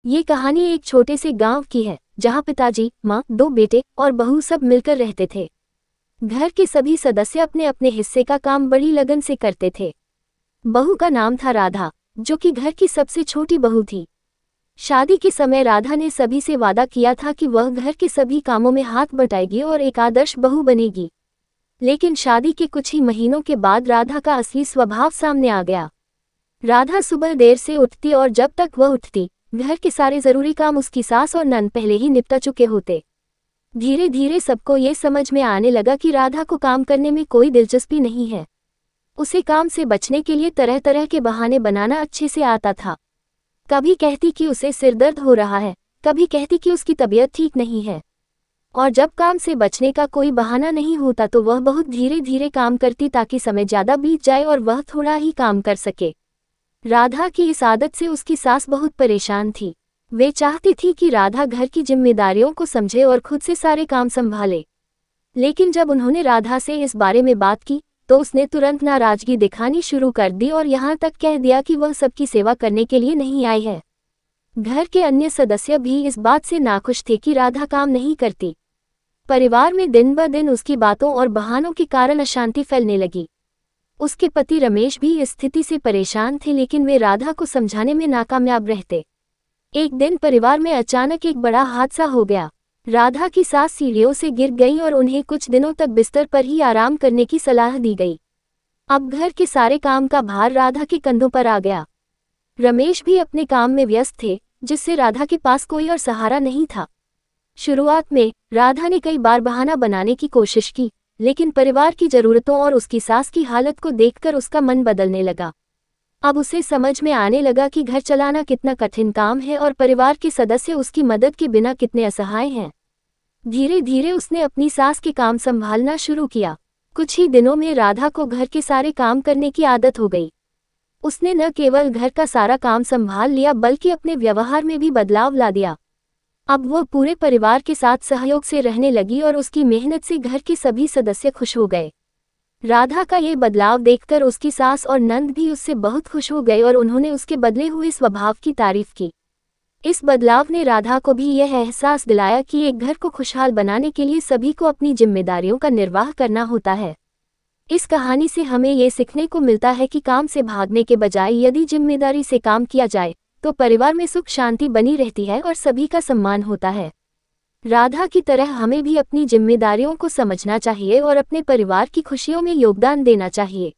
ये कहानी एक छोटे से गांव की है जहां पिताजी, माँ, दो बेटे और बहू सब मिलकर रहते थे। घर के सभी सदस्य अपने अपने हिस्से का काम बड़ी लगन से करते थे। बहू का नाम था राधा, जो कि घर की सबसे छोटी बहू थी। शादी के समय राधा ने सभी से वादा किया था कि वह घर के सभी कामों में हाथ बटाएगी और एक आदर्श बहू बनेगी। लेकिन शादी के कुछ ही महीनों के बाद राधा का असली स्वभाव सामने आ गया। राधा सुबह देर से उठती और जब तक वह उठती, घर के सारे जरूरी काम उसकी सास और नंद पहले ही निपटा चुके होते। धीरे धीरे सबको ये समझ में आने लगा कि राधा को काम करने में कोई दिलचस्पी नहीं है। उसे काम से बचने के लिए तरह तरह के बहाने बनाना अच्छे से आता था। कभी कहती कि उसे सिरदर्द हो रहा है, कभी कहती कि उसकी तबीयत ठीक नहीं है। और जब काम से बचने का कोई बहाना नहीं होता तो वह बहुत धीरे धीरे काम करती ताकि समय ज़्यादा बीत जाए और वह थोड़ा ही काम कर सके। राधा की इस आदत से उसकी सास बहुत परेशान थी। वे चाहती थी कि राधा घर की जिम्मेदारियों को समझे और खुद से सारे काम संभाले। लेकिन जब उन्होंने राधा से इस बारे में बात की तो उसने तुरंत नाराजगी दिखानी शुरू कर दी और यहाँ तक कह दिया कि वह सबकी सेवा करने के लिए नहीं आई है। घर के अन्य सदस्य भी इस बात से नाखुश थे कि राधा काम नहीं करती। परिवार में दिन ब दिन उसकी बातों और बहानों के कारण अशांति फैलने लगी। उसके पति रमेश भी इस स्थिति से परेशान थे, लेकिन वे राधा को समझाने में नाकामयाब रहते। एक दिन परिवार में अचानक एक बड़ा हादसा हो गया। राधा की सास सीढ़ियों से गिर गई और उन्हें कुछ दिनों तक बिस्तर पर ही आराम करने की सलाह दी गई। अब घर के सारे काम का भार राधा के कंधों पर आ गया। रमेश भी अपने काम में व्यस्त थे, जिससे राधा के पास कोई और सहारा नहीं था। शुरुआत में राधा ने कई बार बहाना बनाने की कोशिश की, लेकिन परिवार की जरूरतों और उसकी सास की हालत को देखकर उसका मन बदलने लगा। अब उसे समझ में आने लगा कि घर चलाना कितना कठिन काम है और परिवार के सदस्य उसकी मदद के बिना कितने असहाय हैं। धीरे धीरे उसने अपनी सास के काम संभालना शुरू किया। कुछ ही दिनों में राधा को घर के सारे काम करने की आदत हो गई। उसने न केवल घर का सारा काम संभाल लिया बल्कि अपने व्यवहार में भी बदलाव ला दिया। अब वह पूरे परिवार के साथ सहयोग से रहने लगी और उसकी मेहनत से घर के सभी सदस्य खुश हो गए। राधा का ये बदलाव देखकर उसकी सास और नंद भी उससे बहुत खुश हो गए और उन्होंने उसके बदले हुए स्वभाव की तारीफ की। इस बदलाव ने राधा को भी यह एहसास दिलाया कि एक घर को खुशहाल बनाने के लिए सभी को अपनी जिम्मेदारियों का निर्वाह करना होता है। इस कहानी से हमें ये सीखने को मिलता है कि काम से भागने के बजाय यदि जिम्मेदारी से काम किया जाए तो परिवार में सुख शांति बनी रहती है और सभी का सम्मान होता है। राधा की तरह हमें भी अपनी जिम्मेदारियों को समझना चाहिए और अपने परिवार की खुशियों में योगदान देना चाहिए।